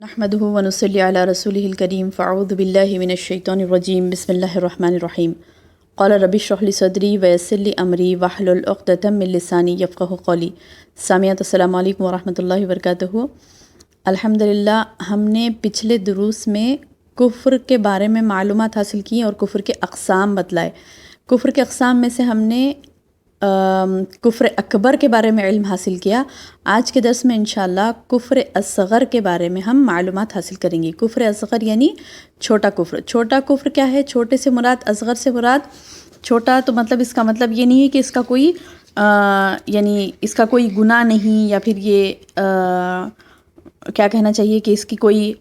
نحمده ونصلي على رسوله الكريم فاعوذ بالله من الشيطان الرجيم بسم الله الرحمن الرحيم قال رب اشرح لي صدري ويسر لي امري واحلل عقدة من لساني يفقهوا قولي سامعات السلام علیکم ورحمۃ اللہ وبرکاتہ۔ الحمدللہ ہم نے پچھلے دروس میں کفر کے بارے میں معلومات حاصل کی اور کفر کے اقسام بتلائے۔ کفر کے اقسام میں سے ہم نے کفر اکبر کے بارے میں علم حاصل کیا۔ آج کے درس میں انشاءاللہ کفر اصغر کے بارے میں ہم معلومات حاصل کریں گے۔ کفر اصغر یعنی چھوٹا کفر۔ چھوٹا کفر کیا ہے؟ چھوٹے سے مراد، اصغر سے مراد، چھوٹا تو مطلب اس کا مطلب یہ نہیں ہے کہ اس کا کوئی یعنی اس کا کوئی گناہ نہیں، یا پھر یہ کیا کہنا چاہیے کہ اس کی کوئی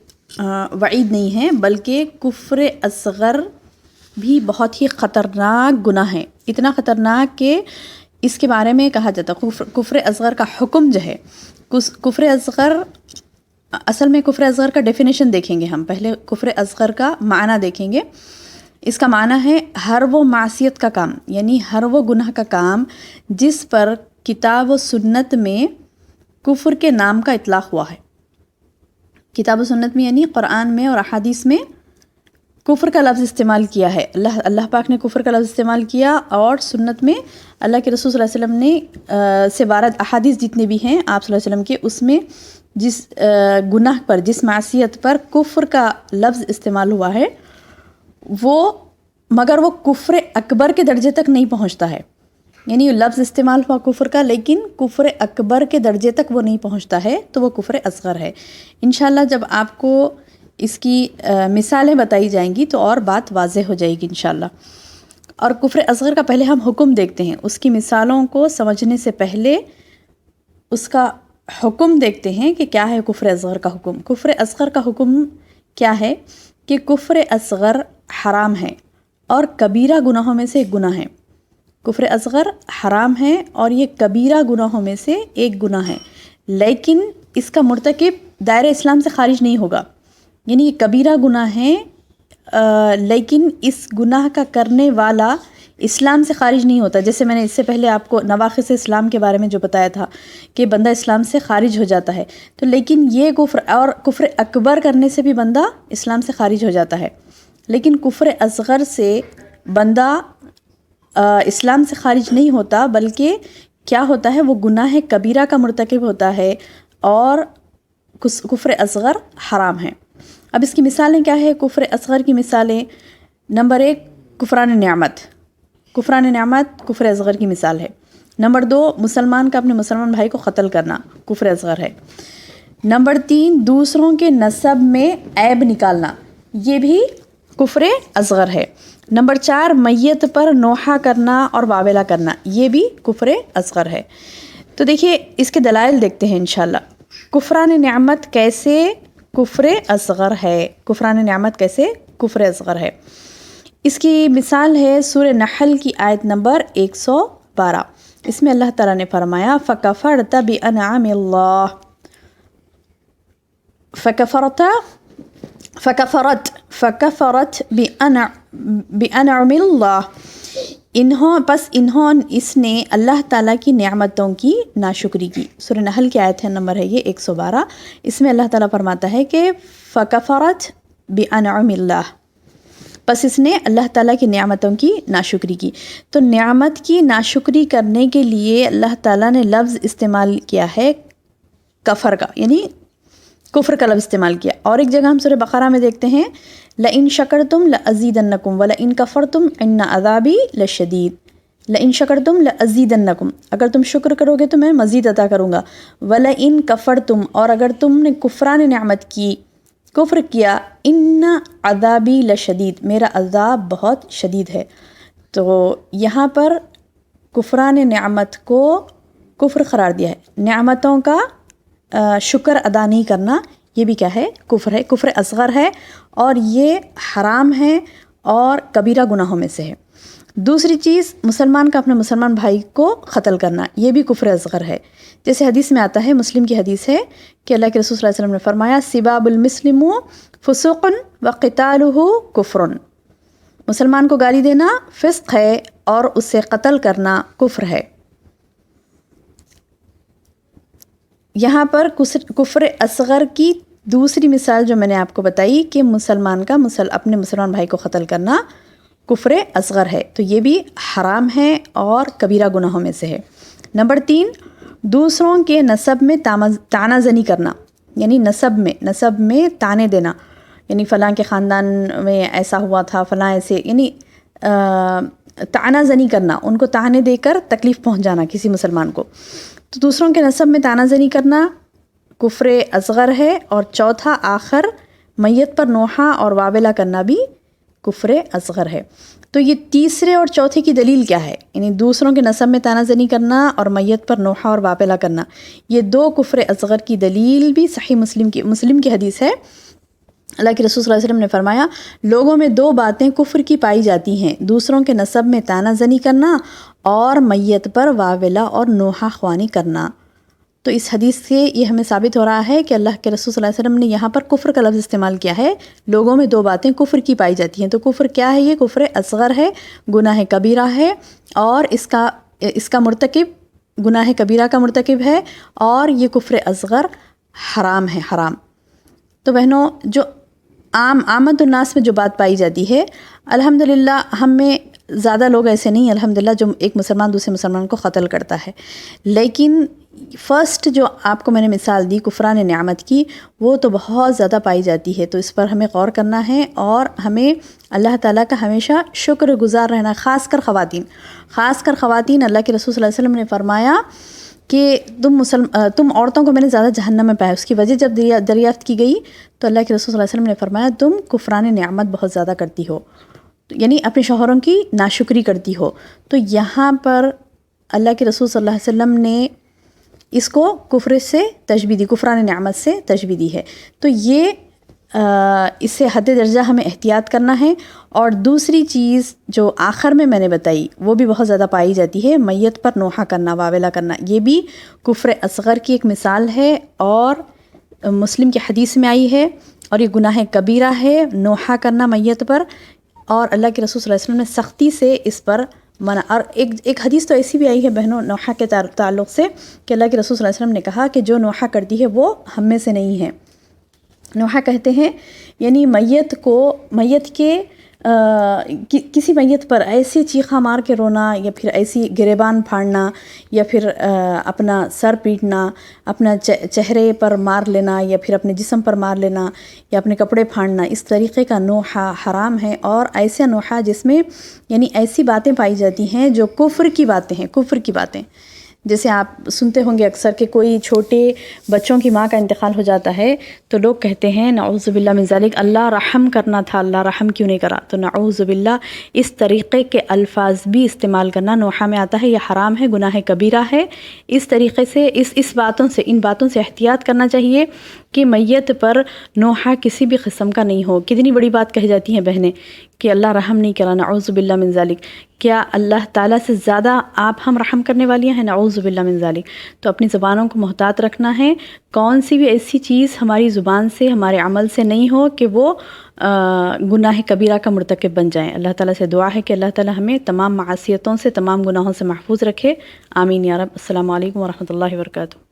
وعید نہیں ہے، بلکہ کفر اصغر بھی بہت ہی خطرناک گناہ ہے۔ اتنا خطرناک کہ اس کے بارے میں کہا جاتا ہے کفر اصغر کا حکم جو ہے، کفر اصغر اصل میں کفر اصغر کا ڈیفینیشن دیکھیں گے ہم۔ پہلے کفر اصغر کا معنی دیکھیں گے۔ اس کا معنی ہے ہر وہ معصیت کا کام، یعنی ہر وہ گناہ کا کام جس پر کتاب و سنت میں کفر کے نام کا اطلاق ہوا ہے۔ کتاب و سنت میں یعنی قرآن میں اور احادیث میں کفر کا لفظ استعمال کیا ہے۔ اللہ پاک نے کفر کا لفظ استعمال کیا، اور سنت میں اللہ کے رسول صلی اللہ علیہ وسلم نے سے وارد احادیث جتنے بھی ہیں آپ صلی اللہ علیہ وسلم کے، اس میں جس گناہ پر، جس معصیت پر کفر کا لفظ استعمال ہوا ہے مگر وہ کفر اکبر کے درجے تک نہیں پہنچتا ہے۔ یعنی لفظ استعمال ہوا کفر کا، لیکن کفر اکبر کے درجے تک وہ نہیں پہنچتا ہے، تو وہ کفر اصغر ہے۔ انشاءاللہ جب آپ کو اس کی مثالیں بتائی جائیں گی تو اور بات واضح ہو جائے گی انشاءاللہ۔ اور کفر اصغر کا پہلے ہم حکم دیکھتے ہیں۔ اس کی مثالوں کو سمجھنے سے پہلے اس کا حکم دیکھتے ہیں کہ کیا ہے کفر اصغر کا حکم۔ کفر اصغر کا حکم کیا ہے کہ کفر اصغر حرام ہے اور کبیرہ گناہوں میں سے ایک گناہ ہے۔ کفر اصغر حرام ہے اور یہ کبیرہ گناہوں میں سے ایک گناہ ہے، لیکن اس کا مرتکب دائرہ اسلام سے خارج نہیں ہوگا۔ یعنی یہ کبیرہ گناہ ہے، لیکن اس گناہ کا کرنے والا اسلام سے خارج نہیں ہوتا۔ جیسے میں نے اس سے پہلے آپ کو نواقص اسلام کے بارے میں جو بتایا تھا کہ بندہ اسلام سے خارج ہو جاتا ہے، تو لیکن یہ کفر اکبر کرنے سے بھی بندہ اسلام سے خارج ہو جاتا ہے، لیکن کفر اصغر سے بندہ اسلام سے خارج نہیں ہوتا، بلکہ کیا ہوتا ہے، وہ گناہ کبیرہ کا مرتکب ہوتا ہے اور کفر اصغر حرام ہے۔ اب اس کی مثالیں کیا ہے؟ کفر اصغر کی مثالیں، نمبر 1 کفران نعمت۔ کفران نعمت کفر اصغر کی مثال ہے۔ نمبر 2 مسلمان کا اپنے مسلمان بھائی کو قتل کرنا، کفر اصغر ہے۔ نمبر 3 دوسروں کے نسب میں عیب نکالنا، یہ بھی کفر اصغر ہے۔ نمبر 4 میت پر نوحہ کرنا اور واویلا کرنا، یہ بھی کفر اصغر ہے۔ تو دیکھیے اس کے دلائل دیکھتے ہیں انشاءاللہ۔ کفران نعمت کیسے کفر اصغر ہے؟ کفران نعمت کیسے کفر اصغر ہے؟ اس کی مثال ہے سورہ نحل کی آیت نمبر 112۔ اس میں اللہ تعالیٰ نے فرمایا فَكَفَرْتَ بِأَنْعَمِ اللَّهِ فَكَفَرَتْ بِأَنْعَمِ اللَّهِ اس نے اللہ تعالیٰ کی نعمتوں کی ناشکری کی۔ سورہ نحل کی آیت نمبر ہے یہ 112۔ اس میں اللہ تعالیٰ فرماتا ہے کہ فَكَفَرَتْ بِأَنْعَمِ اللَّهِ، پس اس نے اللہ تعالیٰ کی نعمتوں کی ناشکری کی۔ تو نعمت کی ناشکری کرنے کے لیے اللہ تعالیٰ نے لفظ استعمال کیا ہے کفر کا، یعنی کفر کا لفظ استعمال کیا۔ اور ایک جگہ ہم سورہ بقرہ میں دیکھتے ہیں لَإِن شَكَرْتُمْ لَأَزِيدَنَّكُمْ وَلَإِن كَفَرْتُمْ إِنَّ عَذَابِي لَشَدِيدٌ۔ لَإِن شَكَرْتُمْ لَأَزِيدَنَّكُمْ، اگر تم شکر کرو گے تو میں مزید عطا کروں گا۔ وَلَإِن كَفَرْتُمْ، اور اگر تم نے کفران نعمت کی، کفر کیا، إِنَّ عَذَابِي لَشَدِيدٌ، میرا عذاب بہت شدید ہے۔ تو یہاں پر کفران نعمت کو کفر قرار دیا ہے۔ نعمتوں کا شکر ادا نہیں کرنا، یہ بھی کیا ہے؟ کفر ہے، کفر اصغر ہے، اور یہ حرام ہے اور کبیرہ گناہوں میں سے ہے۔ دوسری چیز مسلمان کا اپنے مسلمان بھائی کو قتل کرنا، یہ بھی کفر اصغر ہے۔ جیسے حدیث میں آتا ہے، مسلم کی حدیث ہے کہ اللہ کے رسول صلی اللہ علیہ وسلم نے فرمایا سباب المسلم فسوق وقتالہ کفر، مسلمان کو گالی دینا فسق ہے اور اسے قتل کرنا کفر ہے۔ یہاں پر کفر اصغر کی دوسری مثال جو میں نے آپ کو بتائی کہ مسلمان کا اپنے مسلمان بھائی کو قتل کرنا کفر اصغر ہے، تو یہ بھی حرام ہے اور کبیرہ گناہوں میں سے ہے۔ نمبر 3، دوسروں کے نسب میں طعنہ زنی کرنا، یعنی نسب میں طعنے دینا، یعنی فلاں کے خاندان میں ایسا ہوا تھا، فلاں ایسے، یعنی طعنہ زنی کرنا، ان کو طعنے دے کر تکلیف پہنچانا کسی مسلمان کو، تو دوسروں کے نسب میں طعنہ زنی کرنا کفر اصغر ہے۔ اور چوتھا آخر میت پر نوحہ اور واویلا کرنا بھی کفر اصغر ہے۔ تو یہ تیسرے اور چوتھے کی دلیل کیا ہے؟ یعنی دوسروں کے نسب میں طعنہ زنی کرنا اور میت پر نوحہ اور واویلا کرنا، یہ دو کفر اصغر کی دلیل بھی صحیح مسلم کی حدیث ہے۔ اللہ کے رسول صلی اللہ علیہ وسلم نے فرمایا، لوگوں میں دو باتیں کفر کی پائی جاتی ہیں، دوسروں کے نسب میں طعنہ زنی کرنا اور میت پر واویلا اور نوحہ خوانی کرنا۔ تو اس حدیث سے یہ ہمیں ثابت ہو رہا ہے کہ اللہ کے رسول صلی اللہ علیہ وسلم نے یہاں پر کفر کا لفظ استعمال کیا ہے، لوگوں میں دو باتیں کفر کی پائی جاتی ہیں۔ تو کفر کیا ہے؟ یہ کفر اصغر ہے، گناہ کبیرہ ہے، اور اس کا مرتکب گناہ کبیرہ کا مرتکب ہے، اور یہ کفر اصغر حرام ہے، حرام۔ تو بہنوں، جو عامت الناس میں جو بات پائی جاتی ہے، الحمدللہ ہم میں زیادہ لوگ ایسے نہیں الحمدللہ جو ایک مسلمان دوسرے مسلمان کو قتل کرتا ہے، لیکن فرسٹ جو آپ کو میں نے مثال دی کفران نعمت کی، وہ تو بہت زیادہ پائی جاتی ہے۔ تو اس پر ہمیں غور کرنا ہے اور ہمیں اللہ تعالیٰ کا ہمیشہ شکر گزار رہنا، خاص کر خواتین۔ اللہ کے رسول صلی اللہ علیہ وسلم نے فرمایا کہ تم عورتوں کو میں نے زیادہ جہنم میں پایا۔ اس کی وجہ جب دریافت کی گئی تو اللہ کے رسول صلی اللہ علیہ وسلم نے فرمایا، تم کفران نعمت بہت زیادہ کرتی ہو، یعنی اپنے شوہروں کی ناشکری کرتی ہو۔ تو یہاں پر اللہ کے رسول صلی اللہ علیہ وسلم نے اس کو کفر سے تشبیہ دی، کفران نعمت سے تشبیہ دی ہے۔ تو یہ اس سے حد درجہ ہمیں احتیاط کرنا ہے۔ اور دوسری چیز جو آخر میں نے بتائی وہ بھی بہت زیادہ پائی جاتی ہے، میت پر نوحہ کرنا، واویلا کرنا، یہ بھی کفر اصغر کی ایک مثال ہے، اور مسلم کی حدیث میں آئی ہے، اور یہ گناہ کبیرہ ہے نوحہ کرنا میت پر، اور اللہ کے رسول صلی اللہ علیہ وسلم نے سختی سے اس پر منع۔ اور ایک حدیث تو ایسی بھی آئی ہے بہنوں نوحہ کے تعلق سے کہ اللہ کے رسول صلی اللہ علیہ وسلم نے کہا کہ جو نوحہ کرتی ہے وہ ہم میں سے نہیں ہے۔ نوحہ کہتے ہیں یعنی میت کے کسی میت پر ایسی چیخا مار کے رونا، یا پھر ایسی گریبان پھاڑنا، یا پھر اپنا سر پیٹنا، اپنا چہرے پر مار لینا، یا پھر اپنے جسم پر مار لینا، یا اپنے کپڑے پھاڑنا، اس طریقے کا نوحہ حرام ہے۔ اور ایسا نوحہ جس میں یعنی ایسی باتیں پائی جاتی ہیں جو کفر کی باتیں، جیسے آپ سنتے ہوں گے اکثر کہ کوئی چھوٹے بچوں کی ماں کا انتقال ہو جاتا ہے تو لوگ کہتے ہیں نعوذ باللہ من ذالک، اللہ رحم کرنا تھا، اللہ رحم کیوں نہیں کرا؟ تو نعوذ باللہ اس طریقے کے الفاظ بھی استعمال کرنا نوحہ میں آتا ہے، یہ حرام ہے، گناہ کبیرہ ہے۔ اس طریقے سے ان باتوں سے احتیاط کرنا چاہیے کہ میت پر نوحہ کسی بھی قسم کا نہیں ہو۔ کتنی بڑی بات کہی جاتی ہیں بہنیں کہ اللہ رحم نہیں کرا، نعوذ باللہ من ذالک۔ کیا اللہ تعالیٰ سے زیادہ آپ ہم رحم کرنے والیاں ہیں؟ نعوذ باللہ من ذالک۔ تو اپنی زبانوں کو محتاط رکھنا ہے، کون سی بھی ایسی چیز ہماری زبان سے، ہمارے عمل سے نہیں ہو کہ وہ گناہ کبیرہ کا مرتکب بن جائیں۔ اللہ تعالیٰ سے دعا ہے کہ اللہ تعالیٰ ہمیں تمام معصیتوں سے، تمام گناہوں سے محفوظ رکھے، آمین یا رب۔ السلام علیکم ورحمۃ اللہ وبرکاتہ۔